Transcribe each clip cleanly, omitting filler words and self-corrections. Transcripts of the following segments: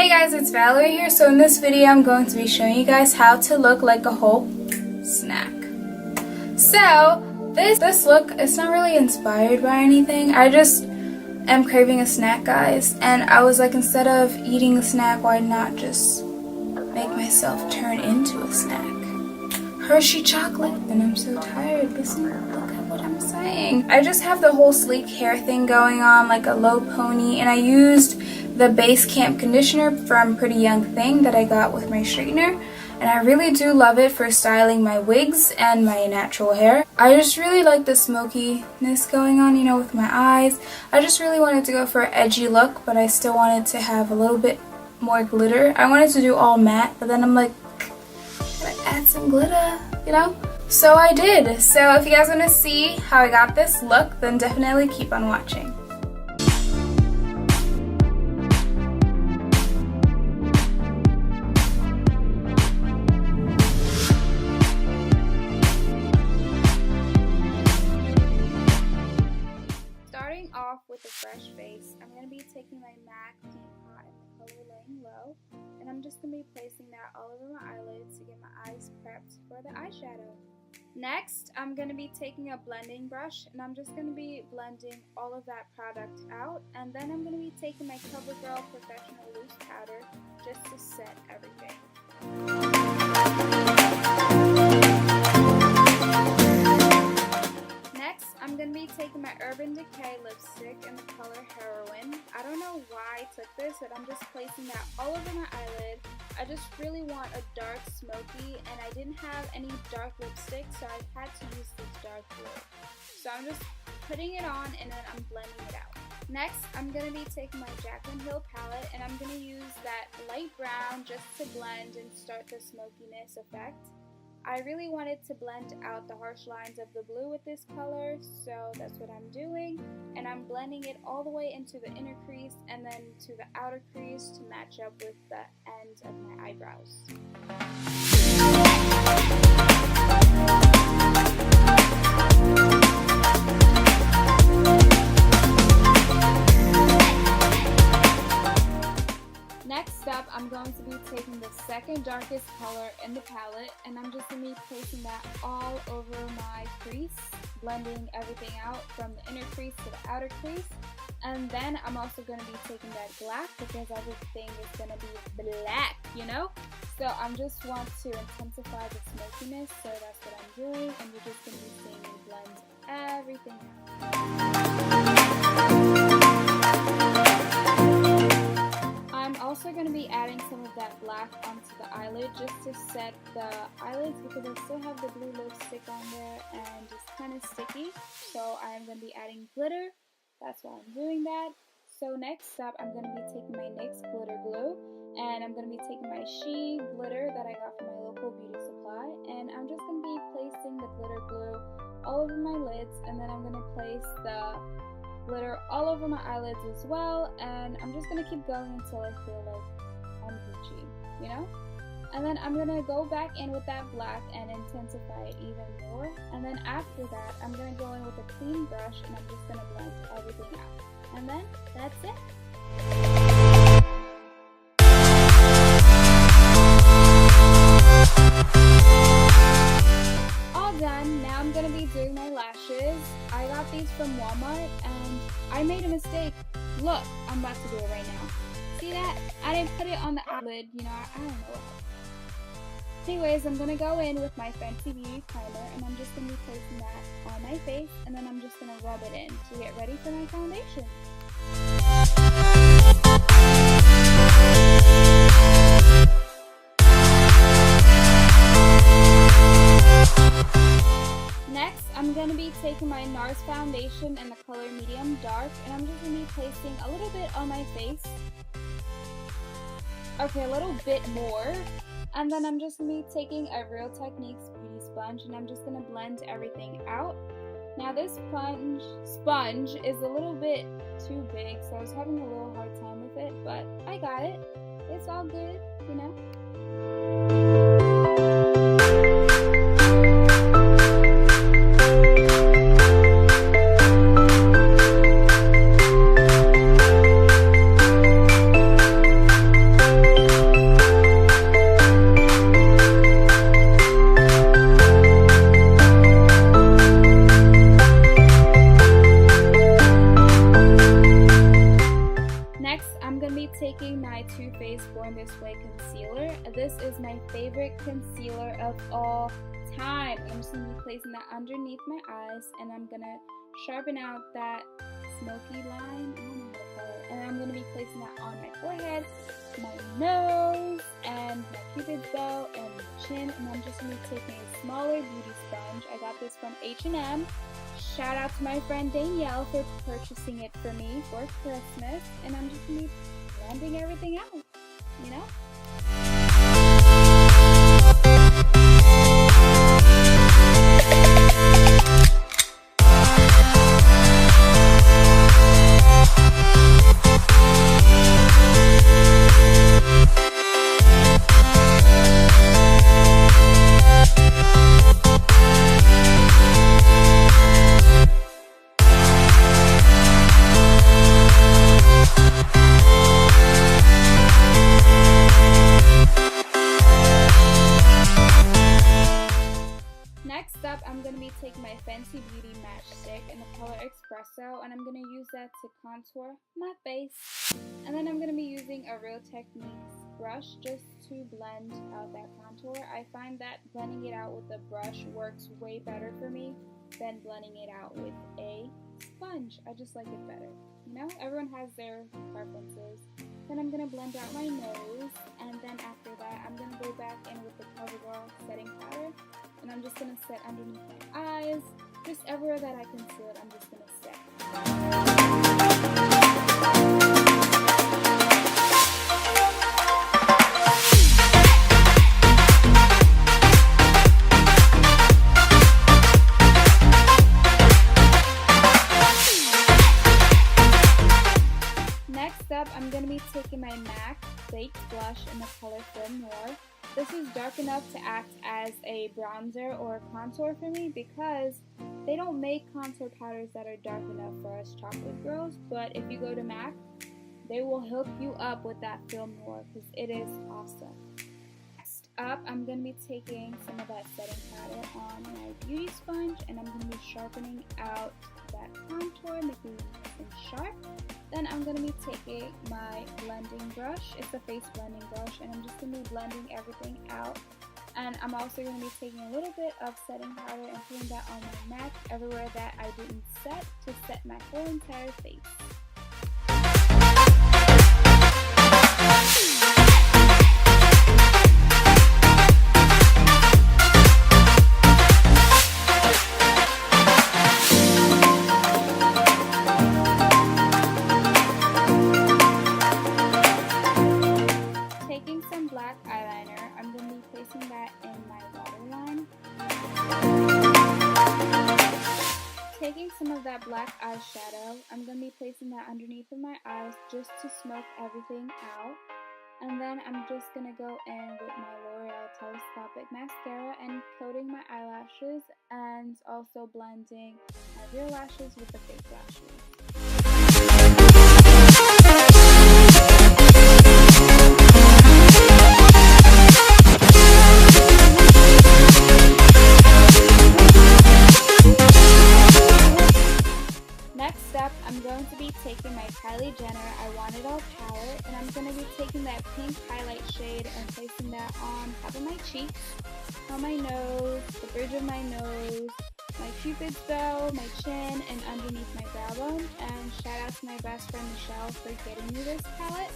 Hey guys, it's Valerie here. So in this video I'm going to be showing you guys how to look like a whole snack. So this look, it's not really inspired by anything. I just am craving a snack, guys, and I was like, instead of eating a snack, why not just make myself turn into a snack? Hershey chocolate. And I'm so tired. Listen, look at what I'm saying. I just have the whole sleek hair thing going on, like a low pony, and I used the Base Camp conditioner from Pretty Young Thing that I got with my straightener, and I really do love it for styling my wigs and my natural hair. I just really like the smokiness going on, you know, with my eyes. I just really wanted to go for an edgy look, but I still wanted to have a little bit more glitter. I wanted to do all matte, but then I'm like, gotta add some glitter, you know? So I did. So if you guys want to see how I got this look, then definitely keep on watching. Starting off with a fresh face, I'm going to be taking my MAC Paint Pot in the color Laying Low, and I'm just going to be placing that all over my eyelids to get my eyes prepped for the eyeshadow. Next, I'm going to be taking a blending brush, and I'm just going to be blending all of that product out, and then I'm going to be taking my CoverGirl Professional Loose Powder just to set everything. I'm going to be taking my Urban Decay lipstick in the color Heroin. I don't know why I took this, but I'm just placing that all over my eyelid. I just really want a dark smoky, and I didn't have any dark lipstick, so I had to use this dark blue. So I'm just putting it on, and then I'm blending it out. Next, I'm going to be taking my Jaclyn Hill palette, and I'm going to use that light brown just to blend and start the smokiness effect. I really wanted to blend out the harsh lines of the blue with this color, so that's what I'm doing. And I'm blending it all the way into the inner crease and then to the outer crease to match up with the ends of my eyebrows. Next up, I'm going to be taking the second darkest color in the palette, and I'm just going to be placing that all over my crease, blending everything out from the inner crease to the outer crease. And then I'm also going to be taking that black because everything is going to be black, you know? So I just want to intensify the smokiness, so that's what I'm doing, and you're just going to be seeing me blend everything out. I'm also going to be adding some of that black onto the eyelid just to set the eyelids because I still have the blue lipstick on there and it's kind of sticky. So I'm going to be adding glitter. That's why I'm doing that. So next up, I'm going to be taking my NYX glitter glue, and I'm going to be taking my She glitter that I got from my local beauty supply, and I'm just going to be placing the glitter glue all over my lids, and then I'm going to place the glitter all over my eyelids as well, and I'm just going to keep going until I feel like I'm Gucci, you know? And then I'm going to go back in with that black and intensify it even more, and then after that I'm going to go in with a clean brush and I'm just going to blend everything out, and then that's it. Done. Now I'm gonna be doing my lashes. I got these from Walmart and I made a mistake. Look, I'm about to do it right now. See that? I didn't put it on the eyelid, you know, I don't know. Anyways, I'm gonna go in with my Fenty Beauty primer and I'm just gonna be placing that on my face, and then I'm just gonna rub it in to get ready for my foundation. Next, I'm going to be taking my NARS foundation in the color Medium Dark, and I'm just going to be placing a little bit on my face. Okay, a little bit more. And then I'm just going to be taking a Real Techniques beauty sponge, and I'm just going to blend everything out. Now this sponge is a little bit too big, so I was having a little hard time with it, but I got it. It's all good, you know. taking my Too Faced Born This Way concealer. This is my favorite concealer of all time. I'm just going to be placing that underneath my eyes, and I'm going to sharpen out that smoky line. I don't know how to call it. And I'm going to be placing that on my forehead, my nose, and my cupid's bow, and my chin. And I'm just going to be taking a smaller beauty sponge. I got this from H&M. Shout out to my friend Danielle for purchasing it for me for Christmas. And I'm just going to be blending everything out, you know? Next up, I'm going to be taking my Fenty Beauty Matchstick in the color Espresso, and I'm going to use that to contour my face. And then I'm going to be using a Real Techniques brush just to blend out that contour. I find that blending it out with a brush works way better for me than blending it out with a sponge. I just like it better. You know, everyone has their preferences. Then I'm going to blend out my nose, and then after that, I'm going to go back in with the CoverGirl setting powder. And I'm just going to set underneath my eyes. Just everywhere that I conceal it, I'm just going to set. Next up, I'm going to be taking my MAC Baked Blush in the color Film Noir. This is dark enough to act as a bronzer or a contour for me because they don't make contour powders that are dark enough for us chocolate girls, but if you go to MAC, they will hook you up with that Film Noir because it is awesome. Next up, I'm going to be taking some of that setting powder on my beauty sponge, and I'm going to be sharpening out that contour, making it nice and sharp. Then I'm going to be taking my blending brush. It's a face blending brush, and I'm just going to be blending everything out. And I'm also going to be taking a little bit of setting powder and putting that on my neck, everywhere that I didn't set, to set my whole entire face. Taking some of that black eyeshadow, I'm going to be placing that underneath of my eyes just to smoke everything out. And then I'm just going to go in with my L'Oreal Telescopic Mascara and coating my eyelashes, and also blending my real lashes with the fake lashes. I'm going to be taking my Kylie Jenner I Want It All palette, and I'm going to be taking that pink highlight shade and placing that on top of my cheeks, on my nose, the bridge of my nose, my cupid's bow, my chin, and underneath my brow bone. And shout out to my best friend Michelle for getting me this palette.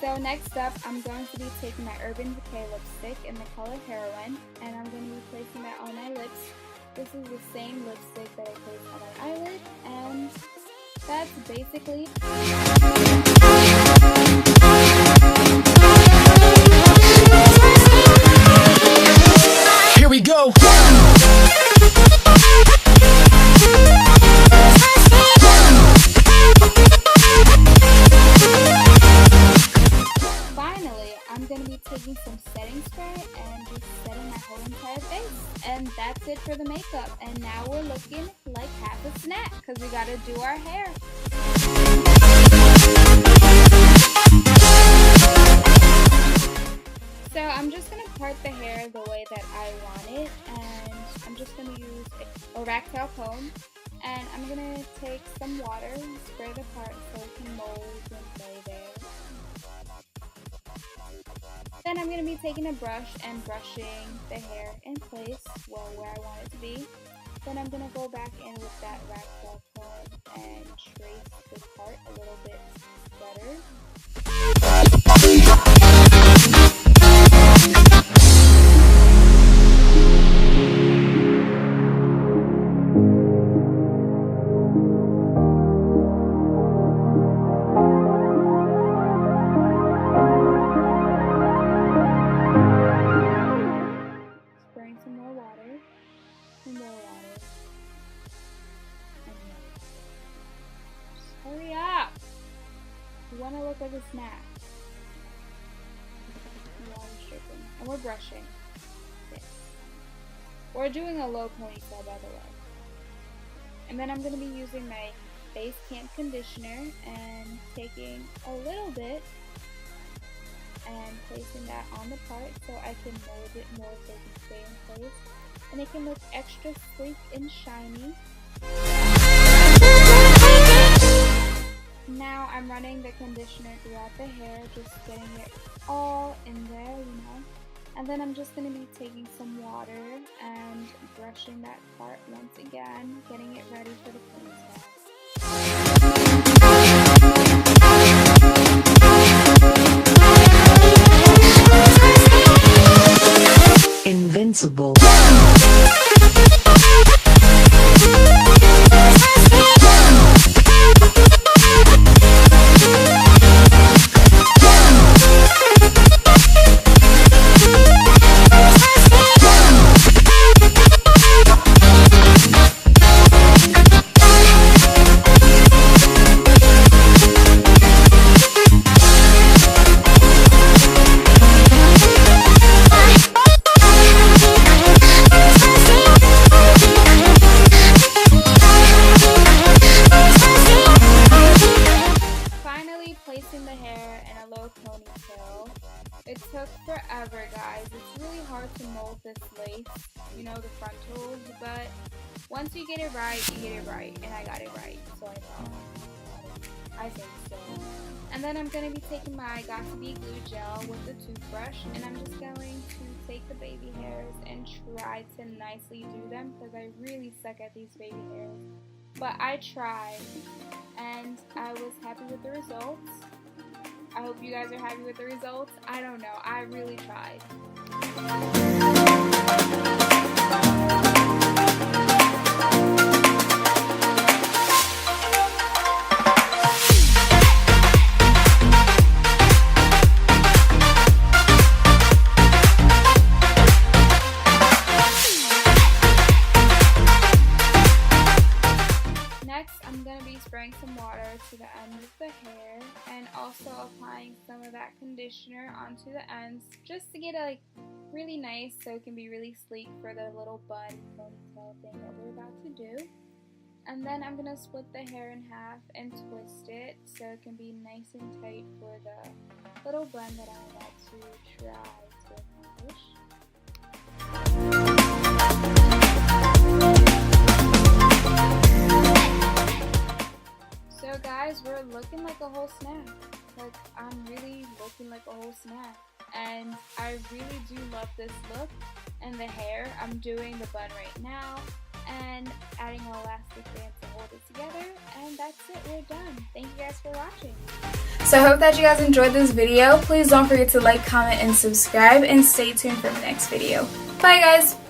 So next up, I'm going to be taking my Urban Decay lipstick in the color Heroine, and I'm going to be placing that on my lips. This is the same lipstick that I placed on my eyelid, and that's basically Here we go! Finally, I'm going to be taking some setting spray and just setting my whole entire face. And that's it for the makeup. And now we're looking like half a snack because we got to do our hair. So I'm just going to part the hair the way that I want it. And I'm just going to use a ragtail comb. And I'm gonna take some water and spray the part so it can mold and lay there. Then I'm gonna be taking a brush and brushing the hair in place, well, where I want it to be. Then I'm gonna go back in with that ragdoll comb and trace the part a little bit better. Spraying some more water, and more water, and more. Just hurry up! You want to look like a snack. Water stripping. And we're brushing. This. We're doing a low ponytail, by the way. And then I'm going to be using my Base Camp conditioner and taking a little bit and placing that on the part so I can mold it more so it can stay in place. And it can look extra sleek and shiny. Now I'm running the conditioner throughout the hair, just getting it all in there, you know. And then I'm just going to be taking some water and brushing that part once again, getting it ready for the ponytail. Invincible. Placing the hair in a low ponytail. It took forever, guys. It's really hard to mold this lace, you know, the frontals, but once you get it right, you get it right, and I got it right, so I thought. I think so. And then I'm going to be taking my Got2b glue gel with the toothbrush, and I'm just going to take the baby hairs and try to nicely do them, because I really suck at these baby hairs. But I tried, and I was happy with the results. I hope you guys are happy with the results. I don't know. I really tried. Spraying some water to the end of the hair and also applying some of that conditioner onto the ends just to get it like really nice so it can be really sleek for the little bun ponytail thing that we're about to do. And then I'm going to split the hair in half and twist it so it can be nice and tight for the little bun that I'm about to try to accomplish. So guys, we're looking like a whole snack. Like, I'm really looking like a whole snack. And I really do love this look and the hair. I'm doing the bun right now and adding an elastic band to hold it together. And that's it, we're done. Thank you guys for watching. So I hope that you guys enjoyed this video. Please don't forget to like, comment, and subscribe. And stay tuned for the next video. Bye guys!